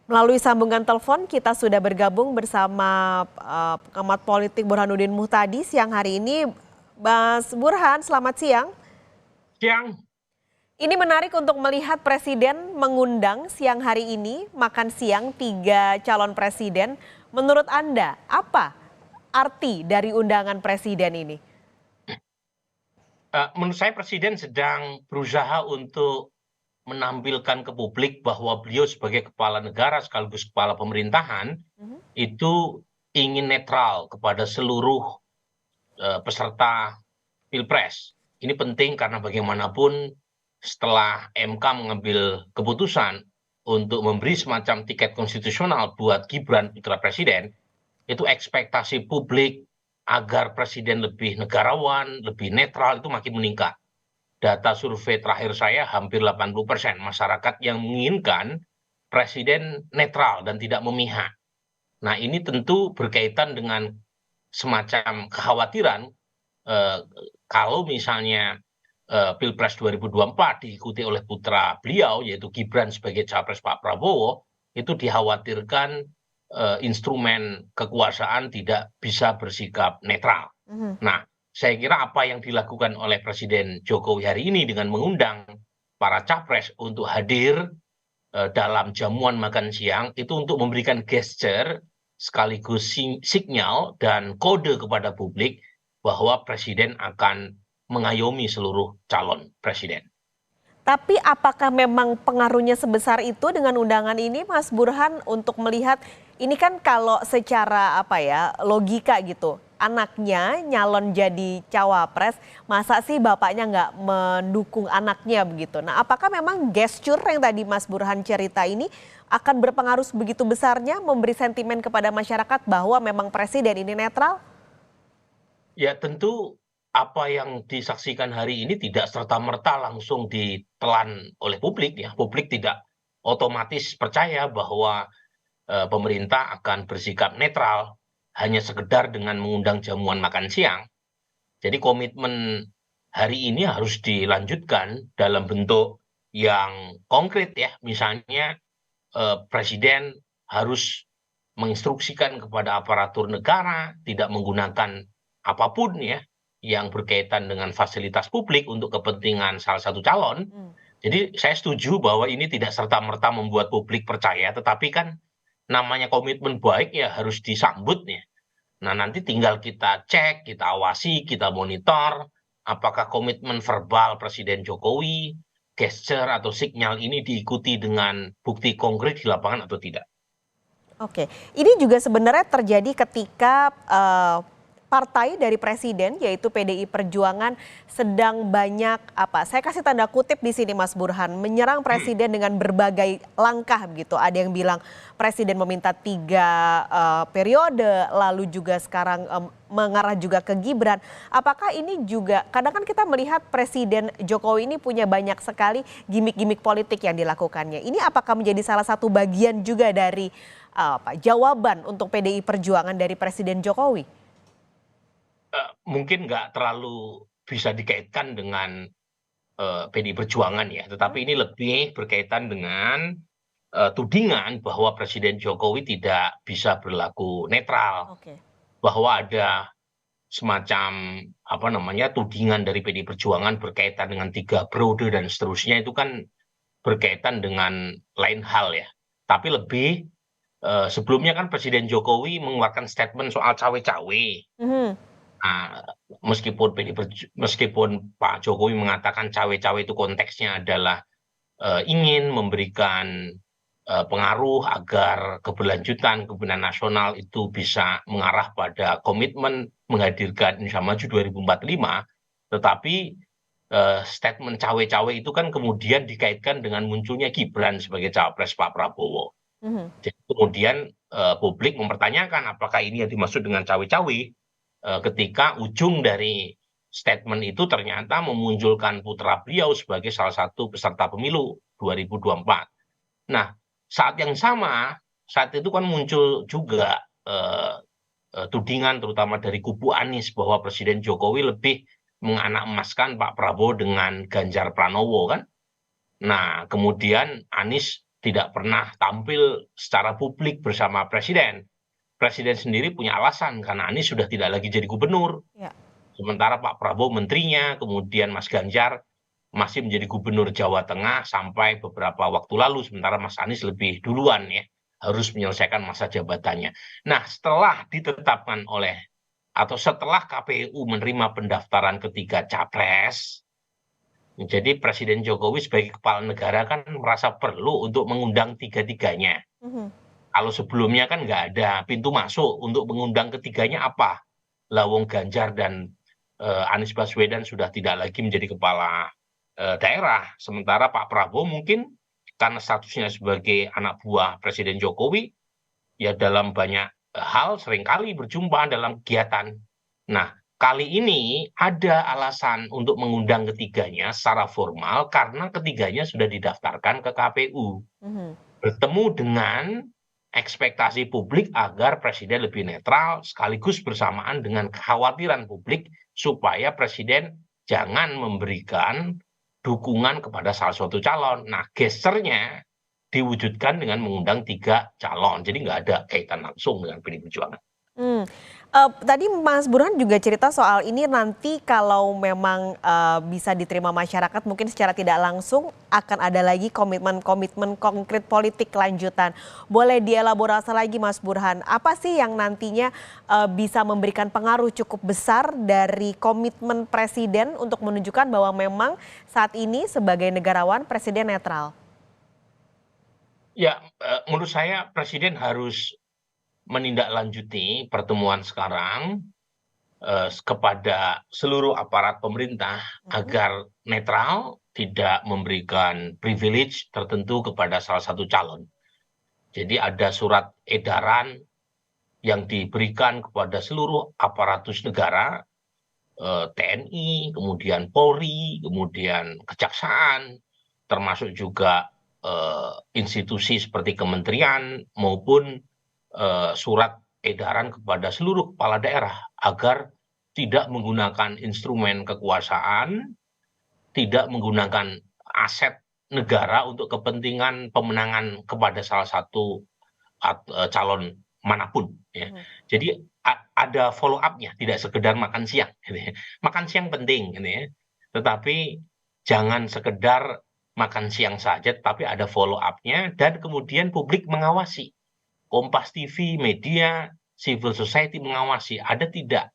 Melalui sambungan telepon kita sudah bergabung bersama pengamat politik Burhanuddin Muhtadi siang hari ini. Mas Burhan, selamat siang. Siang. Ini menarik untuk melihat Presiden mengundang siang hari ini makan siang 3 calon presiden. Menurut Anda, apa arti dari undangan Presiden ini? Menurut saya Presiden sedang berusaha untuk menampilkan ke publik bahwa beliau sebagai kepala negara sekaligus kepala pemerintahan itu ingin netral kepada seluruh peserta Pilpres. Ini penting karena bagaimanapun setelah MK mengambil keputusan untuk memberi semacam tiket konstitusional buat Gibran putra presiden, itu ekspektasi publik agar presiden lebih negarawan, lebih netral itu makin meningkat. Data survei terakhir saya hampir 80% masyarakat yang menginginkan presiden netral dan tidak memihak. Nah, ini tentu berkaitan dengan semacam kekhawatiran kalau misalnya Pilpres 2024 diikuti oleh putra beliau yaitu Gibran sebagai capres Pak Prabowo, itu dikhawatirkan instrumen kekuasaan tidak bisa bersikap netral. Nah, saya kira apa yang dilakukan oleh Presiden Jokowi hari ini dengan mengundang para capres untuk hadir dalam jamuan makan siang itu untuk memberikan gesture sekaligus sinyal dan kode kepada publik bahwa presiden akan mengayomi seluruh calon presiden. Tapi apakah memang pengaruhnya sebesar itu dengan undangan ini, Mas Burhan, untuk melihat ini kan kalau secara logika gitu, anaknya nyalon jadi cawapres, masa sih bapaknya nggak mendukung anaknya begitu. Nah, apakah memang gesture yang tadi Mas Burhan cerita ini akan berpengaruh begitu besarnya memberi sentimen kepada masyarakat bahwa memang presiden ini netral? Ya tentu apa yang disaksikan hari ini tidak serta-merta langsung ditelan oleh publik ya. Publik tidak otomatis percaya bahwa pemerintah akan bersikap netral hanya sekedar dengan mengundang jamuan makan siang. Jadi komitmen hari ini harus dilanjutkan dalam bentuk yang konkret ya. Misalnya presiden harus menginstruksikan kepada aparatur negara tidak menggunakan apapun ya yang berkaitan dengan fasilitas publik untuk kepentingan salah satu calon. Jadi saya setuju bahwa ini tidak serta-merta membuat publik percaya, tetapi kan namanya komitmen baik ya harus disambut ya. Nah, nanti tinggal kita cek, kita awasi, kita monitor apakah komitmen verbal Presiden Jokowi, gesture atau sinyal ini diikuti dengan bukti konkret di lapangan atau tidak. Oke, ini juga sebenarnya terjadi ketika partai dari presiden yaitu PDI Perjuangan sedang banyak saya kasih tanda kutip di sini Mas Burhan, menyerang presiden dengan berbagai langkah begitu. Ada yang bilang presiden meminta 3 periode, lalu juga sekarang mengarah juga ke Gibran. Apakah ini juga, kadang kan kita melihat Presiden Jokowi ini punya banyak sekali gimmick-gimmick politik yang dilakukannya. Ini apakah menjadi salah satu bagian juga dari jawaban untuk PDI Perjuangan dari Presiden Jokowi? Mungkin nggak terlalu bisa dikaitkan dengan PDI Perjuangan ya, tetapi ini lebih berkaitan dengan tudingan bahwa Presiden Jokowi tidak bisa berlaku netral, Oke. bahwa ada semacam tudingan dari PDI Perjuangan berkaitan dengan 3 periode dan seterusnya, itu kan berkaitan dengan lain hal ya. Tapi lebih sebelumnya kan Presiden Jokowi mengeluarkan statement soal cawe-cawe. Nah, meskipun Pak Jokowi mengatakan cawe-cawe itu konteksnya adalah ingin memberikan pengaruh agar keberlanjutan kepemimpinan nasional itu bisa mengarah pada komitmen menghadirkan Indonesia Maju 2045, tetapi statement cawe-cawe itu kan kemudian dikaitkan dengan munculnya Gibran sebagai cawapres Pak Prabowo. Jadi kemudian publik mempertanyakan apakah ini yang dimaksud dengan cawe-cawe ketika ujung dari statement itu ternyata memunculkan putra beliau sebagai salah satu peserta pemilu 2024. Nah, saat yang sama, saat itu kan muncul juga tudingan terutama dari kubu Anies bahwa Presiden Jokowi lebih menganak emaskan Pak Prabowo dengan Ganjar Pranowo kan. Nah, kemudian Anies tidak pernah tampil secara publik bersama presiden. Presiden sendiri punya alasan karena Anies sudah tidak lagi jadi gubernur. Ya. Sementara Pak Prabowo menterinya, kemudian Mas Ganjar masih menjadi gubernur Jawa Tengah sampai beberapa waktu lalu, sementara Mas Anies lebih duluan ya, harus menyelesaikan masa jabatannya. Nah, setelah ditetapkan oleh atau setelah KPU menerima pendaftaran ketiga capres, jadi Presiden Jokowi sebagai kepala negara kan merasa perlu untuk mengundang tiga-tiganya. Mhm. Kalau sebelumnya kan nggak ada pintu masuk untuk mengundang ketiganya apa? Lawong Ganjar dan Anies Baswedan sudah tidak lagi menjadi kepala daerah. Sementara Pak Prabowo mungkin karena statusnya sebagai anak buah Presiden Jokowi, ya dalam banyak hal seringkali berjumpa dalam kegiatan. Nah, kali ini ada alasan untuk mengundang ketiganya secara formal karena ketiganya sudah didaftarkan ke KPU. Mhm. Bertemu dengan ekspektasi publik agar presiden lebih netral sekaligus bersamaan dengan kekhawatiran publik supaya presiden jangan memberikan dukungan kepada salah satu calon. Nah, gesternya diwujudkan dengan mengundang tiga calon. Jadi nggak ada kaitan langsung dengan PDI Perjuangan. Hmm, tadi Mas Burhan juga cerita soal ini nanti kalau memang, bisa diterima masyarakat mungkin secara tidak langsung akan ada lagi komitmen-komitmen konkret politik lanjutan. Boleh dielaborasi lagi Mas Burhan, apa sih yang nantinya, bisa memberikan pengaruh cukup besar dari komitmen presiden untuk menunjukkan bahwa memang saat ini sebagai negarawan presiden netral? Ya, menurut saya presiden harus menindaklanjuti pertemuan sekarang kepada seluruh aparat pemerintah Mhm. agar netral, tidak memberikan privilege tertentu kepada salah satu calon. Jadi ada surat edaran yang diberikan kepada seluruh aparatus negara, TNI, kemudian Polri, kemudian Kejaksaan, termasuk juga institusi seperti kementerian maupun surat edaran kepada seluruh kepala daerah agar tidak menggunakan instrumen kekuasaan, tidak menggunakan aset negara untuk kepentingan pemenangan kepada salah satu calon manapun ya. Mhm. Jadi ada follow up-nya, tidak sekedar makan siang gitu ya. Makan siang penting gitu ya. Tetapi jangan sekedar makan siang saja, tapi ada follow up-nya dan kemudian publik mengawasi. Kompas TV, media, civil society mengawasi ada tidak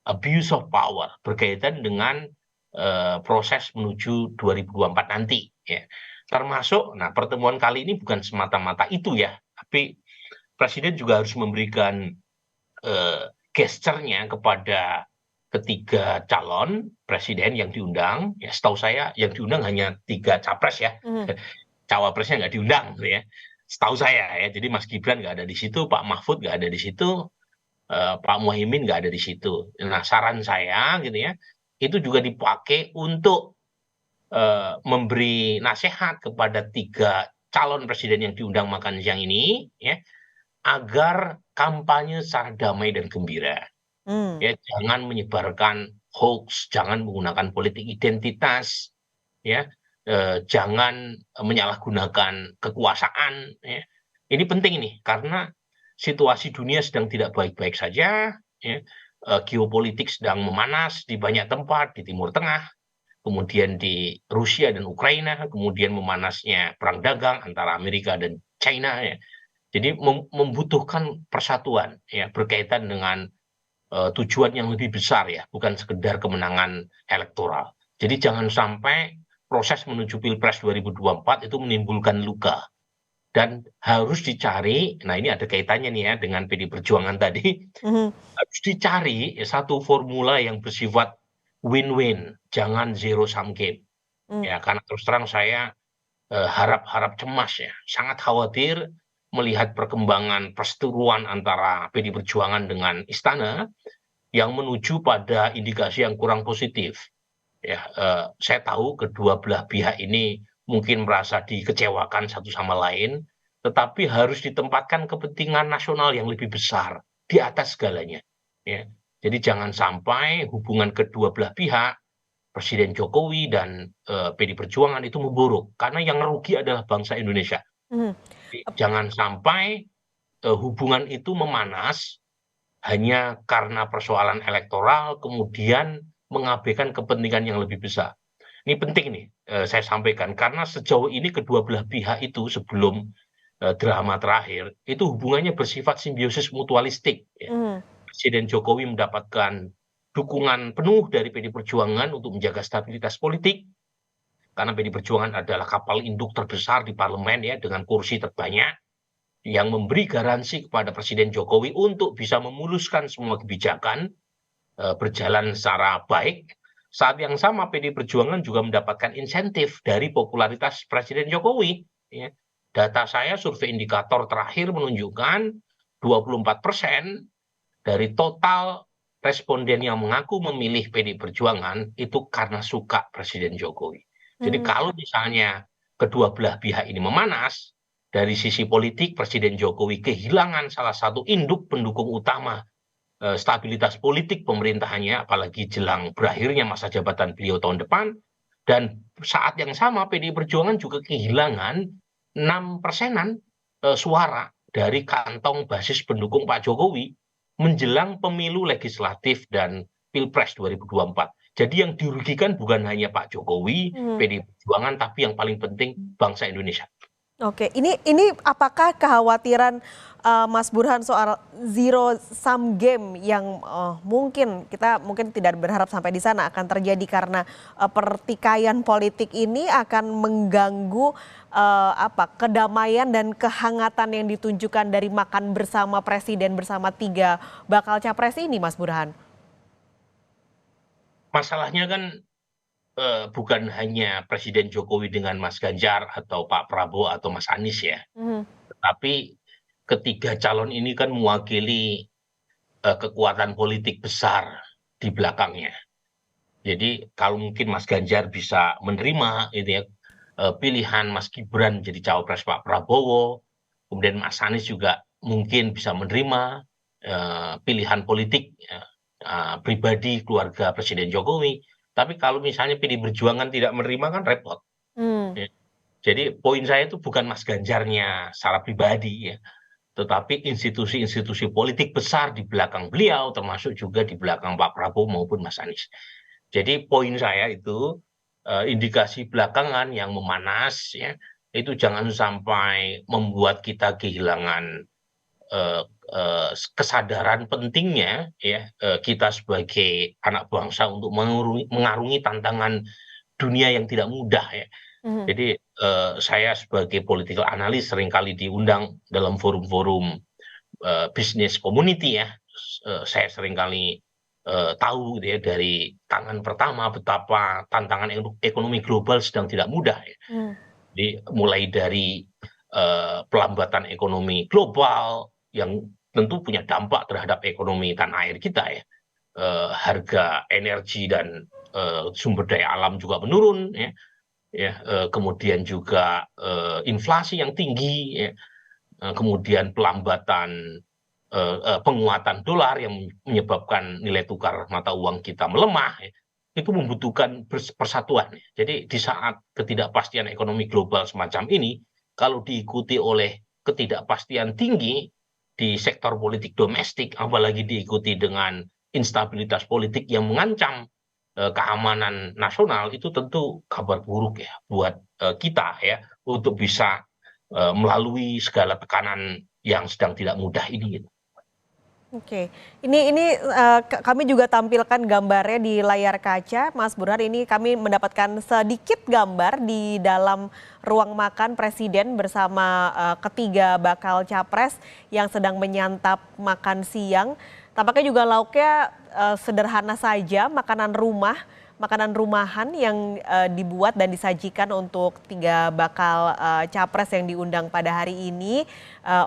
abuse of power berkaitan dengan proses menuju 2024 nanti ya. Termasuk nah pertemuan kali ini bukan semata-mata itu ya, tapi presiden juga harus memberikan gesturnya kepada ketiga calon presiden yang diundang ya, setahu saya yang diundang hanya tiga capres ya. Mhm. Cawapresnya nggak diundang gitu ya, setahu saya ya. Jadi Mas Gibran nggak ada di situ, Pak Mahfud nggak ada di situ, Pak Muhaimin nggak ada di situ. Nah, saran saya gitu ya, itu juga dipakai untuk memberi nasihat kepada tiga calon presiden yang diundang makan siang ini, ya, agar kampanye secara damai dan gembira. Mmm. Ya, jangan menyebarkan hoax, jangan menggunakan politik identitas, ya, jangan menyalahgunakan kekuasaan. Ya. Ini penting ini karena situasi dunia sedang tidak baik-baik saja, ya, geopolitik sedang memanas di banyak tempat di Timur Tengah, kemudian di Rusia dan Ukraina, kemudian memanasnya perang dagang antara Amerika dan China. Ya. Jadi membutuhkan persatuan ya berkaitan dengan tujuan yang lebih besar ya, bukan sekedar kemenangan elektoral. Jadi jangan sampai proses menuju Pilpres 2024 itu menimbulkan luka dan harus dicari, nah ini ada kaitannya nih ya dengan PD Perjuangan tadi, Mhm. harus dicari satu formula yang bersifat win-win, jangan zero sum game. Mmm. Ya, karena terus terang saya harap-harap cemas ya, sangat khawatir melihat perkembangan perseteruan antara PD Perjuangan dengan Istana yang menuju pada indikasi yang kurang positif. Ya, saya tahu kedua belah pihak ini mungkin merasa dikecewakan satu sama lain, tetapi harus ditempatkan kepentingan nasional yang lebih besar di atas segalanya. Ya. Jadi jangan sampai hubungan kedua belah pihak, Presiden Jokowi dan PD Perjuangan itu memburuk, karena yang rugi adalah bangsa Indonesia. Mhm. Jangan sampai hubungan itu memanas hanya karena persoalan elektoral, kemudian mengabaikan kepentingan yang lebih besar. Ini penting nih, saya sampaikan, karena sejauh ini kedua belah pihak itu sebelum drama terakhir, itu hubungannya bersifat simbiosis mutualistik, ya. Mhm. Presiden Jokowi mendapatkan dukungan penuh dari PD Perjuangan untuk menjaga stabilitas politik, karena PD Perjuangan adalah kapal induk terbesar di parlemen ya, dengan kursi terbanyak, yang memberi garansi kepada Presiden Jokowi untuk bisa memuluskan semua kebijakan berjalan secara baik. Saat yang sama PD Perjuangan juga mendapatkan insentif dari popularitas Presiden Jokowi. Ya. Data saya survei indikator terakhir menunjukkan 24% dari total responden yang mengaku memilih PD Perjuangan itu karena suka Presiden Jokowi. Jadi Mhm. kalau misalnya kedua belah pihak ini memanas, dari sisi politik Presiden Jokowi kehilangan salah satu induk pendukung utama stabilitas politik pemerintahannya, apalagi jelang berakhirnya masa jabatan beliau tahun depan. Dan saat yang sama PDI Perjuangan juga kehilangan 6%-an suara dari kantong basis pendukung Pak Jokowi menjelang pemilu legislatif dan Pilpres 2024. Jadi yang dirugikan bukan hanya Pak Jokowi, Mhm. PDI Perjuangan, tapi yang paling penting bangsa Indonesia. Oke, ini apakah kekhawatiran Mas Burhan soal zero sum game yang mungkin tidak berharap sampai di sana akan terjadi karena pertikaian politik ini akan mengganggu kedamaian dan kehangatan yang ditunjukkan dari makan bersama presiden bersama tiga bakal capres ini, Mas Burhan? Masalahnya kan bukan hanya Presiden Jokowi dengan Mas Ganjar atau Pak Prabowo atau Mas Anies ya, Mhm. tetapi ketiga calon ini kan mewakili kekuatan politik besar di belakangnya. Jadi kalau mungkin Mas Ganjar bisa menerima itu ya, pilihan Mas Gibran jadi cawapres Pak Prabowo, kemudian Mas Anies juga mungkin bisa menerima pilihan politik pribadi keluarga Presiden Jokowi. Tapi kalau misalnya PD Perjuangan tidak menerima kan repot. Hmm. Ya. Jadi poin saya itu bukan Mas Ganjarnya secara pribadi ya, tetapi institusi-institusi politik besar di belakang beliau, termasuk juga di belakang Pak Prabowo maupun Mas Anies. Jadi poin saya itu indikasi belakangan yang memanas ya, itu jangan sampai membuat kita kehilangan eh, kesadaran pentingnya ya, kita sebagai anak bangsa untuk mengarungi tantangan dunia yang tidak mudah ya. Mhm. Jadi saya sebagai political analyst seringkali diundang dalam forum-forum bisnis community ya. Saya seringkali tahu gitu ya dari tangan pertama betapa tantangan ekonomi global sedang tidak mudah ya. Hmm. Jadi mulai dari pelambatan ekonomi global yang tentu punya dampak terhadap ekonomi tanah air kita ya. Harga energi dan sumber daya alam juga menurun ya. Kemudian juga inflasi yang tinggi ya. Kemudian pelambatan penguatan dolar yang menyebabkan nilai tukar mata uang kita melemah ya, itu membutuhkan persatuan ya. Jadi di saat ketidakpastian ekonomi global semacam ini, kalau diikuti oleh ketidakpastian tinggi di sektor politik domestik, apalagi diikuti dengan instabilitas politik yang mengancam keamanan nasional, itu tentu kabar buruk ya buat kita ya, untuk bisa melalui segala tekanan yang sedang tidak mudah ini gitu. Oke, kami juga tampilkan gambarnya di layar kaca, Mas Burhan. Ini kami mendapatkan sedikit gambar di dalam ruang makan Presiden bersama ketiga bakal capres yang sedang menyantap makan siang. Tampaknya juga lauknya sederhana saja, makanan rumahan yang dibuat dan disajikan untuk tiga bakal capres yang diundang pada hari ini.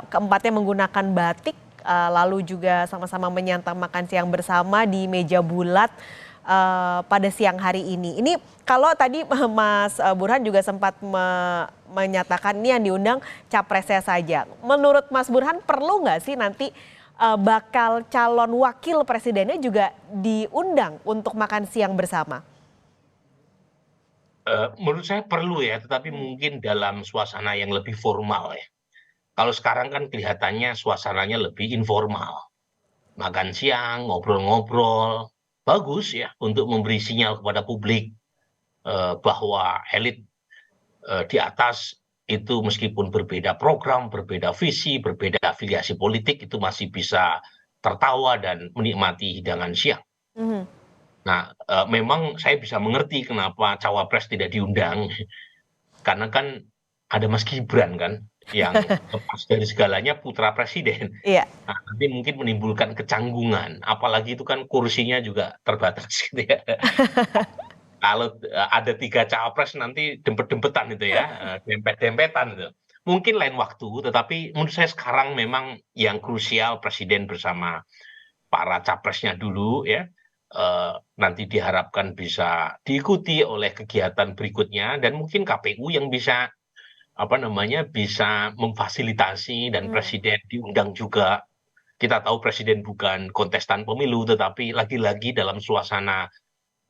Keempatnya menggunakan batik. Lalu juga sama-sama menyantap makan siang bersama di meja bulat pada siang hari ini. Ini kalau tadi Mas Burhan juga sempat menyatakan ini yang diundang capresnya saja. Menurut Mas Burhan perlu nggak sih nanti bakal calon wakil presidennya juga diundang untuk makan siang bersama? Menurut saya perlu ya, tetapi Hmm. mungkin dalam suasana yang lebih formal ya. Kalau sekarang kan kelihatannya suasananya lebih informal. Makan siang, ngobrol-ngobrol, bagus ya untuk memberi sinyal kepada publik bahwa elit di atas itu meskipun berbeda program, berbeda visi, berbeda afiliasi politik itu masih bisa tertawa dan menikmati hidangan siang. Mhm. Nah, memang saya bisa mengerti kenapa cawapres tidak diundang, karena kan ada Mas Gibran kan, yang lepas dari segalanya putra presiden. Iya. Nah, nanti mungkin menimbulkan kecanggungan, apalagi itu kan kursinya juga terbatas gitu ya. Kalau ada 3 cawapres nanti dempet-dempetan itu ya, dempet-dempetan itu. Mungkin lain waktu, tetapi menurut saya sekarang memang yang krusial presiden bersama para capresnya dulu ya, nanti diharapkan bisa diikuti oleh kegiatan berikutnya dan mungkin KPU yang bisa, apa namanya, bisa memfasilitasi dan Hmm. presiden diundang juga. Kita tahu presiden bukan kontestan pemilu, tetapi lagi-lagi dalam suasana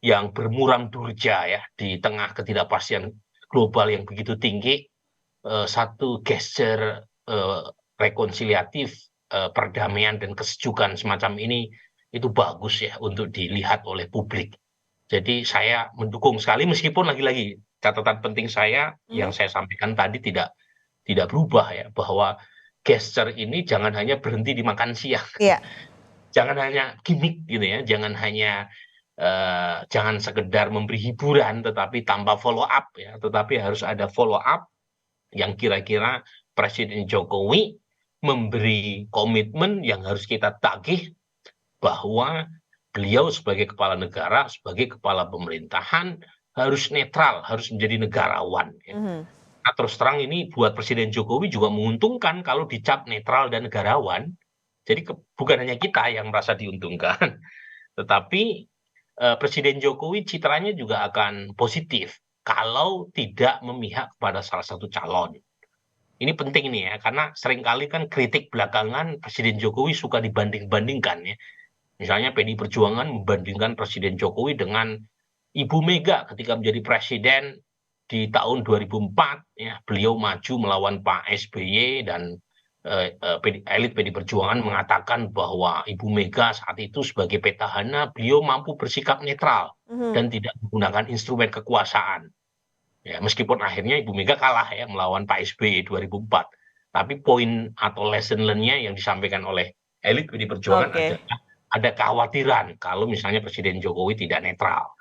yang bermuram durja ya, di tengah ketidakpastian global yang begitu tinggi, satu gesture rekonsiliatif, perdamaian dan kesejukan semacam ini, itu bagus ya untuk dilihat oleh publik. Jadi saya mendukung sekali meskipun lagi-lagi catatan penting saya yang Mhm. saya sampaikan tadi tidak berubah ya, bahwa gesture ini jangan hanya berhenti di makan siang, Iya. jangan hanya gimmick gitu ya, jangan hanya jangan sekedar memberi hiburan tetapi tanpa follow up ya, tetapi harus ada follow up yang kira-kira Presiden Jokowi memberi komitmen yang harus kita tagih bahwa beliau sebagai kepala negara, sebagai kepala pemerintahan harus netral, harus menjadi negarawan ya. Mhm. Nah, terus terang ini buat Presiden Jokowi juga menguntungkan kalau dicap netral dan negarawan. Jadi bukan hanya kita yang merasa diuntungkan, tetapi Presiden Jokowi citranya juga akan positif kalau tidak memihak kepada salah satu calon. Ini penting nih ya, karena seringkali kan kritik belakangan Presiden Jokowi suka dibanding-bandingkan ya. Misalnya PDI Perjuangan membandingkan Presiden Jokowi dengan Ibu Mega ketika menjadi presiden di tahun 2004 ya, beliau maju melawan Pak SBY dan elit PDI Perjuangan mengatakan bahwa Ibu Mega saat itu sebagai petahana beliau mampu bersikap netral Mhm. dan tidak menggunakan instrumen kekuasaan. Ya, meskipun akhirnya Ibu Mega kalah ya melawan Pak SBY 2004. Tapi poin atau lesson learn-nya yang disampaikan oleh elit PDI Perjuangan Oke. ada kekhawatiran kalau misalnya Presiden Jokowi tidak netral.